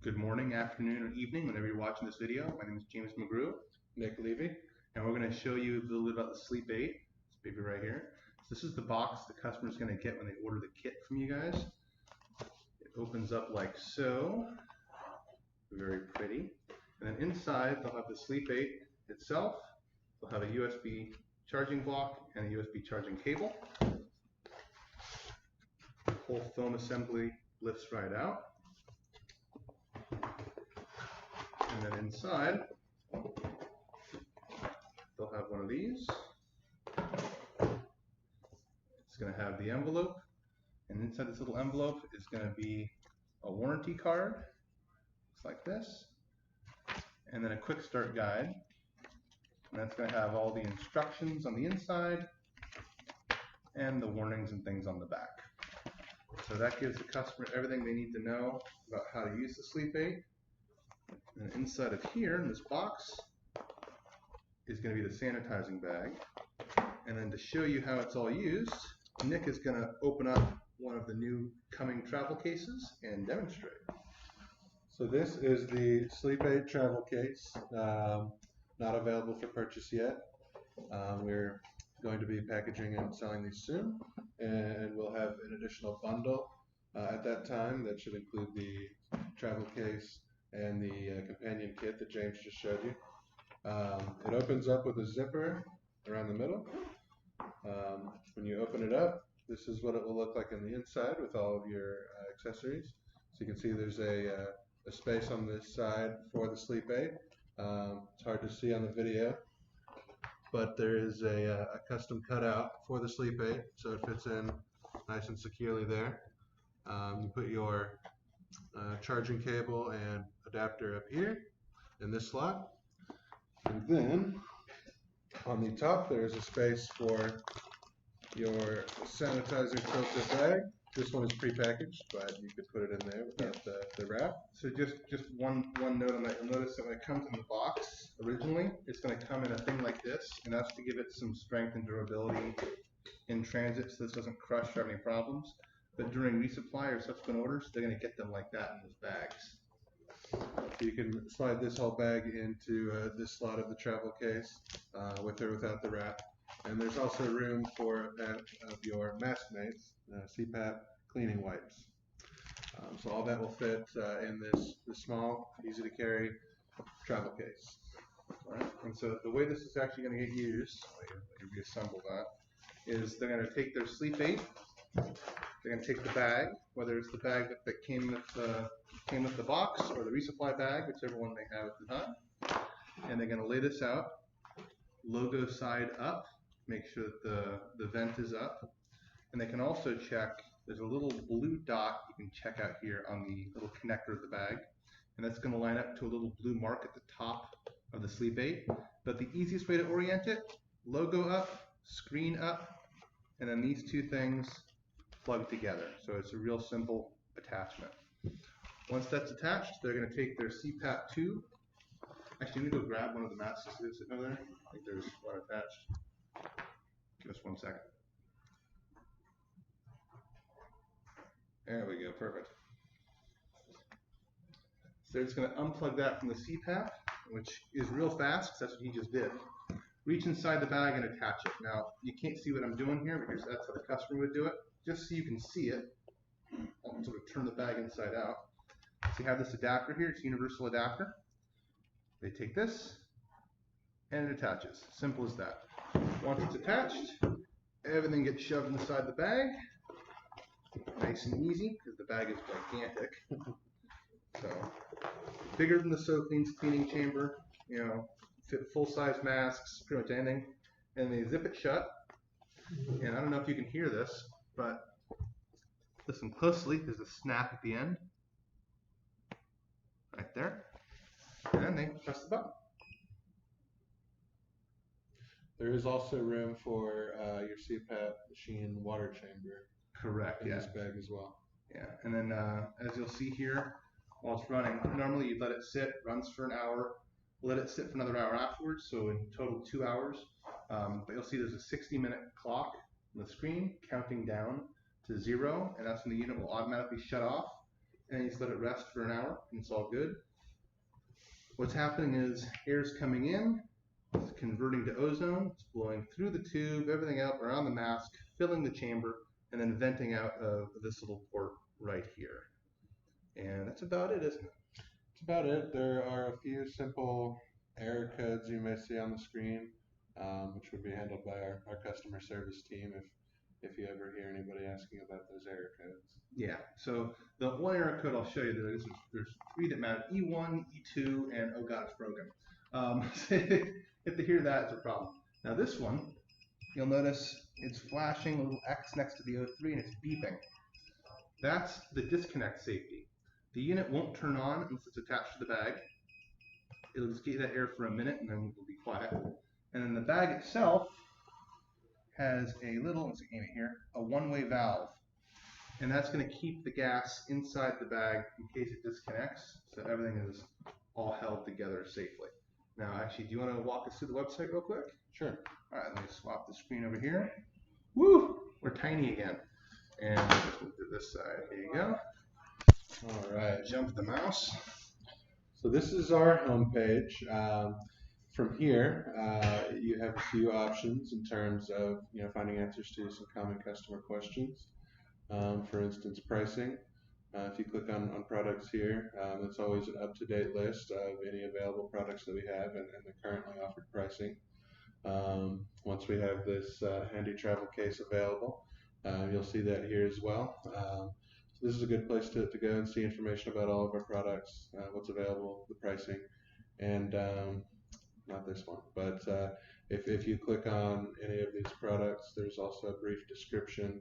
Good morning, afternoon, or evening, whenever you're watching this video. My name is James McGrew, Nick Levy. and we're going to show you a little bit about the Sleep8. This baby right here. So this is the box the customer's going to get when they order the kit from you guys. It opens up like so. Very pretty. And then inside, they'll have the Sleep8 itself. They'll have a USB charging block and a USB charging cable. The whole foam assembly lifts right out. And then inside, they'll have one of these. It's going to have the envelope, and inside this little envelope is going to be a warranty card. Looks like this. And then a quick start guide. And that's going to have all the instructions on the inside and the warnings and things on the back. So that gives the customer everything they need to know about how to use the Sleep8. And inside of here, in this box, is going to be the sanitizing bag. And then to show you how it's all used, Nick is going to open up one of the new coming travel cases and demonstrate. So this is the Sleep8 travel case, not available for purchase yet. We're going to be packaging and selling these soon, and we'll have an additional bundle at that time that should include the travel case and the companion kit that James just showed you. It opens up with a zipper around the middle. When you open it up, this is what it will look like on the inside with all of your accessories. So you can see there's a space on this side for the Sleep8. It's hard to see on the video, but there is a custom cutout for the Sleep8, so it fits in nice and securely there. You put your charging cable and adapter up here in this slot, and then on the top there is a space for your sanitizer filter bag. This one is prepackaged, but you could put it in there without the wrap. So just one note on that. You'll notice that when it comes in the box, originally, it's going to come in a thing like this, and that's to give it some strength and durability in transit so this doesn't crush or have any problems. But during resupply or subsequent orders, they're going to get them like that in those bags. So you can slide this whole bag into this slot of the travel case with or without the wrap. And there's also room for a pack of your MaskM8tes, CPAP cleaning wipes. So all that will fit in this small, easy to carry travel case. Right? And so the way this is actually going to get used, let me reassemble that, is they're going to take their Sleep8, they're going to take the bag, whether it's the bag that came with the box or the resupply bag, whichever one they have at the time, and they're going to lay this out, logo side up, make sure that the vent is up, and they can also check, there's a little blue dot you can check out here on the little connector of the bag, and that's going to line up to a little blue mark at the top of the Sleep8. But the easiest way to orient it, logo up, screen up, and then these two things plug together. So it's a real simple attachment. Once that's attached, they're going to take their CPAP tube. Actually, let me go grab one of the masks that's sitting over there. I think there's one attached. Give us 1 second. There we go, perfect. So they're just going to unplug that from the CPAP, which is real fast because that's what he just did. Reach inside the bag and attach it. Now, you can't see what I'm doing here because that's how the customer would do it. Just so you can see it, I'll sort of turn the bag inside out. So you have this adapter here, it's a universal adapter. They take this and it attaches. Simple as that. Once it's attached, everything gets shoved inside the bag. Nice and easy because the bag is gigantic. So bigger than the SoClean's cleaning chamber, you know, fit full-size masks, pretty much anything. And they zip it shut. And I don't know if you can hear this, but listen closely. There's a snap at the end. Right there. And then they press the button. There is also room for your CPAP machine water chamber. Correct, in yeah. this bag as well. Yeah, and then as you'll see here, while it's running, normally you let it sit, runs for an hour, let it sit for another hour afterwards, so in total 2 hours. But you'll see there's a 60-minute clock on the screen counting down to 0, and that's when the unit will automatically shut off. and you just let it rest for an hour, and it's all good. What's happening is air's coming in, it's converting to ozone, it's blowing through the tube, everything out around the mask, filling the chamber, and then venting out of this little port right here. And that's about it, isn't it? That's about it. There are a few simple error codes you may see on the screen, which would be handled by our customer service team if you ever hear anybody asking about those error codes. Yeah, so the one error code I'll show you, there's 3 that matter, E1, E2, and oh god, it's broken. So if they hear that, it's a problem. Now this one, you'll notice it's flashing a little X next to the O3 and it's beeping. That's the disconnect safety. The unit won't turn on unless it's attached to the bag. It'll just get that air for a minute and then it'll be quiet. And then the bag itself has a little, let's aim it here, a one-way valve. And that's going to keep the gas inside the bag in case it disconnects, so everything is all held together safely. Now, actually, do you want to walk us through the website real quick? Sure. All right, let me swap the screen over here. Woo! We're tiny again. And let's move to this side. Here you go. All right. Jump the mouse. So this is our homepage. From here, you have a few options in terms of finding answers to some common customer questions. For instance, pricing. If you click on products here, it's always an up-to-date list of any available products that we have and the currently offered pricing. Once we have this handy travel case available, you'll see that here as well. So this is a good place to go and see information about all of our products, what's available, the pricing, and not this one, but if you click on any of these products, there's also a brief description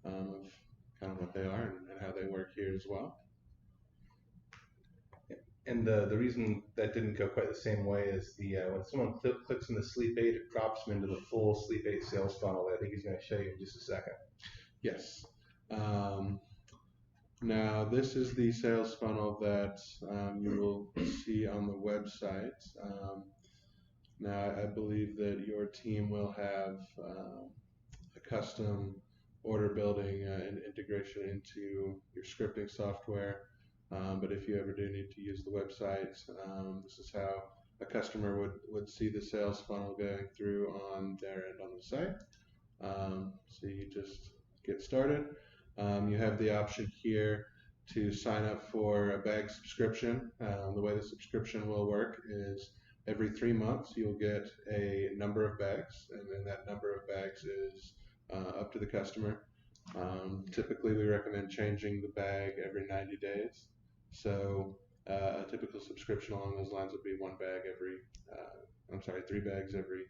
of kind of what they are and how they work here as well. And the reason that didn't go quite the same way is when someone clicks on the Sleep8, it drops them into the full Sleep8 sales funnel that I think he's going to show you in just a second. Yes. Now this is the sales funnel that you will see on the website. Now I believe that your team will have a custom order building and integration into your scripting software. But if you ever do need to use the website, this is how a customer would see the sales funnel going through on their end on the site. So you just get started. You have the option here to sign up for a bag subscription. The way the subscription will work is every 3 months you'll get a number of bags, and then that number of bags is up to the customer. Typically we recommend changing the bag every 90 days. So a typical subscription along those lines would be 3 bags every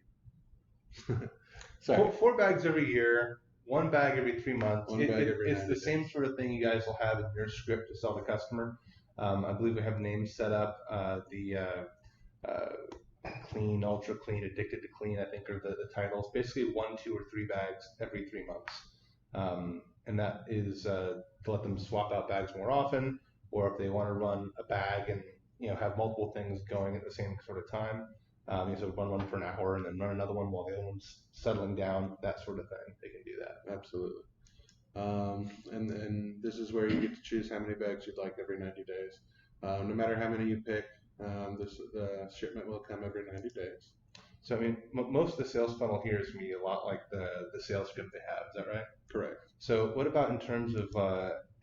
sorry. 4 bags every year, 1 bag every 3 months. It's the same sort of thing you guys will have in your script to sell the customer. I believe we have names set up. Clean, ultra clean, addicted to clean, I think are the titles. Basically 1, 2, or 3 bags every 3 months. And that is to let them swap out bags more often, or if they want to run a bag and have multiple things going at the same sort of time. So run one for an hour and then run another one while the other one's settling down, that sort of thing. They can do that. Absolutely. And this is where you get to choose how many bags you'd like every 90 days. No matter how many you pick, the shipment will come every 90 days. So I mean, most of the sales funnel here is going to be a lot like the sales script they have. Is that right? Correct. So what about in terms of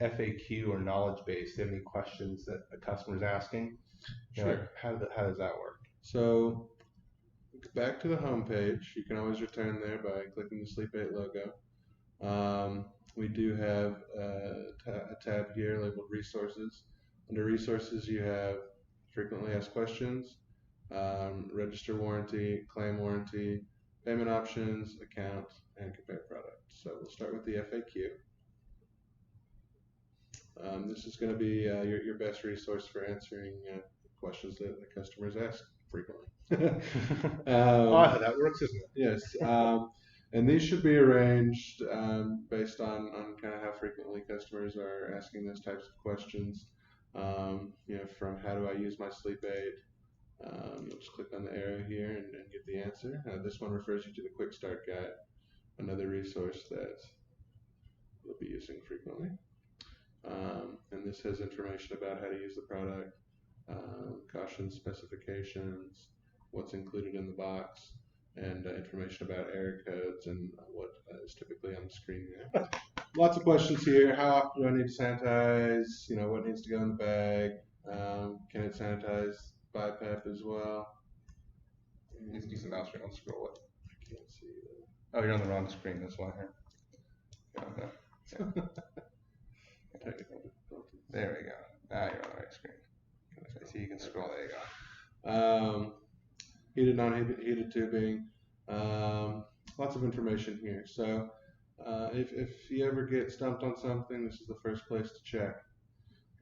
FAQ or knowledge base? Do you have any questions that a customer is asking? Sure. How does that work? So back to the home page. You can always return there by clicking the Sleep8 logo. We do have a tab here labeled Resources. Under Resources, you have Frequently Asked Questions, Register Warranty, Claim Warranty, Payment Options, Account, and Compare Products. So we'll start with the FAQ. This is going to be your best resource for answering questions that the customers ask frequently. That works, isn't it? Yes. And these should be arranged based on kind of how frequently customers are asking those types of questions. From how do I use my Sleep8? You'll just click on the arrow here and get the answer. This one refers you to the Quick Start Guide, another resource that we'll be using frequently. And this has information about how to use the product, caution specifications, what's included in the box, and information about error codes and what is typically on the screen there. Lots of questions here. How often do I need to sanitize? You know, what needs to go in the bag? Can it sanitize BiPAP as well? Use a decent mouse, don't scroll it. I can't see that. Oh, you're on the wrong screen, that's why. Okay. Yeah. Technical difficulties. There we go. Now you're on the right screen. I see you can scroll. There you go. Heated, non-heated tubing. Lots of information here. So if you ever get stumped on something, this is the first place to check.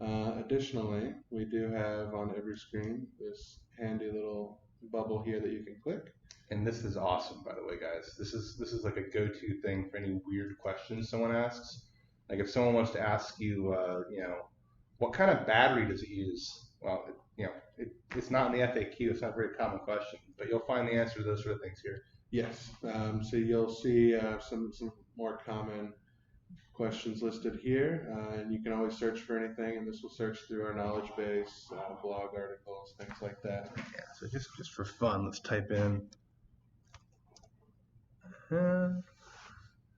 Additionally, we do have on every screen this handy little bubble here that you can click. And this is awesome, by the way, guys. This is like a go-to thing for any weird questions someone asks. Like if someone wants to ask you, you know, what kind of battery does it use? Well, it's not in the FAQ. It's not a very common question, but you'll find the answer to those sort of things here. Yes. So you'll see some more common questions listed here, and you can always search for anything, and this will search through our knowledge base, blog articles, things like that. Yeah. So just for fun, let's type in.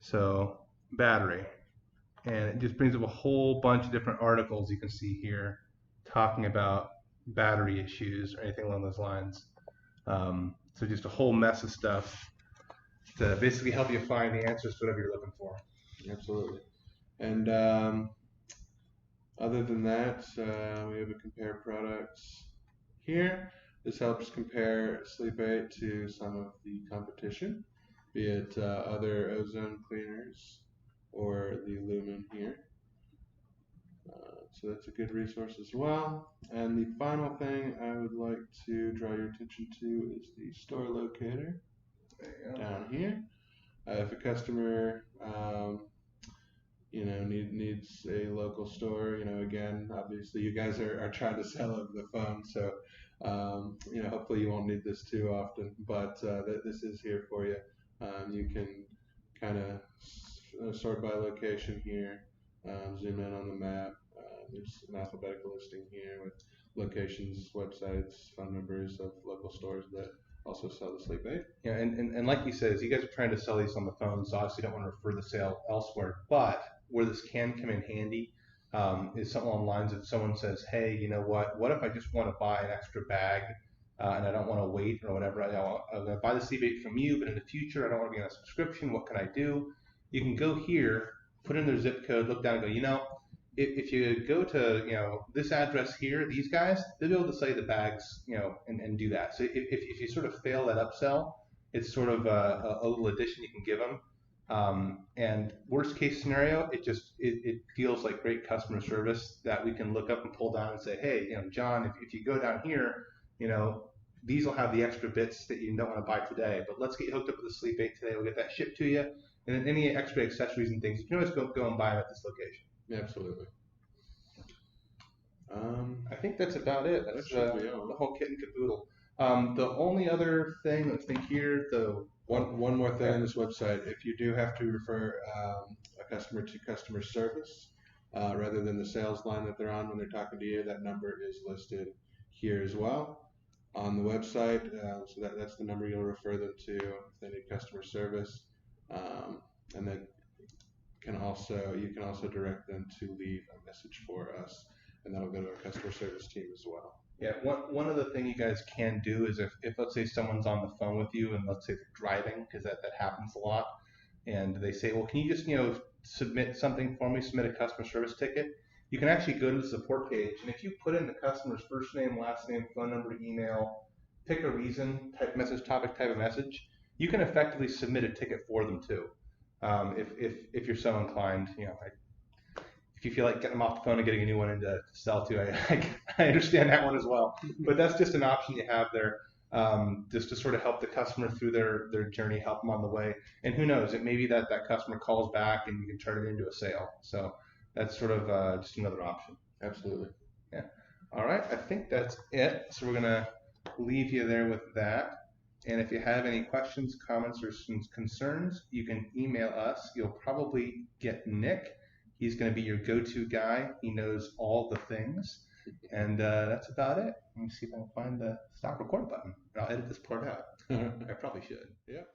So battery, and it just brings up a whole bunch of different articles you can see here talking about battery issues or anything along those lines. So just a whole mess of stuff to basically help you find the answers to whatever you're looking for. Absolutely. And other than that, we have a compare products here. This helps compare Sleep8 to some of the competition, be it other ozone cleaners or the Lumen here. So that's a good resource as well. And the final thing I would like to draw your attention to is the store locator down here. If a customer needs a local store, again, obviously you guys are trying to sell over the phone, so hopefully you won't need this too often, but this is here for you. You can kind of sort by location here, zoom in on the map. There's an alphabetical listing here with locations, websites, phone numbers of local stores that also sell the Sleep8. Yeah, and like you said, you guys are trying to sell these on the phone, so obviously you don't want to refer the sale elsewhere. But where this can come in handy is something along the lines of someone says, hey, you know what if I just want to buy an extra bag and I don't want to wait or whatever. I'm going to buy the Sleep8 from you, but in the future I don't want to be on a subscription. What can I do? You can go here, put in their zip code, look down and go, if you go to this address here, these guys, they'll be able to sell you the bags, and do that. So if you sort of fail that upsell, it's sort of a little addition you can give them. And worst case scenario, it feels like great customer service that we can look up and pull down and say, hey, John, if you go down here, these will have the extra bits that you don't want to buy today, but let's get you hooked up with the Sleep8 today. We'll get that shipped to you, and then any extra accessories and things, you can always go and buy them at this location. Yeah, absolutely. I think that's about it. That's the whole kit and caboodle. The only other thing, let's think here, one more thing on this website. If you do have to refer a customer to customer service rather than the sales line that they're on when they're talking to you, that number is listed here as well on the website. So that's the number you'll refer them to if they need customer service, and then you can also direct them to leave a message for us, and that'll go to our customer service team as well. Yeah, one other thing you guys can do is if let's say someone's on the phone with you and let's say they're driving, because that happens a lot, and they say, well, can you just submit something for me, submit a customer service ticket? You can actually go to the support page, and if you put in the customer's first name, last name, phone number, email, pick a reason, type message topic, type a message, you can effectively submit a ticket for them too. If you're so inclined, if you feel like getting them off the phone and getting a new one in to sell to, I understand that one as well. But that's just an option you have there, just to sort of help the customer through their journey, help them on the way. And who knows, it may be that customer calls back and you can turn it into a sale. So that's sort of just another option. Absolutely. Yeah. All right, I think that's it. So we're going to leave you there with that. And if you have any questions, comments, or concerns, you can email us. You'll probably get Nick. He's going to be your go-to guy. He knows all the things. And that's about it. Let me see if I can find the stop record button. I'll edit this part out. I probably should. Yep.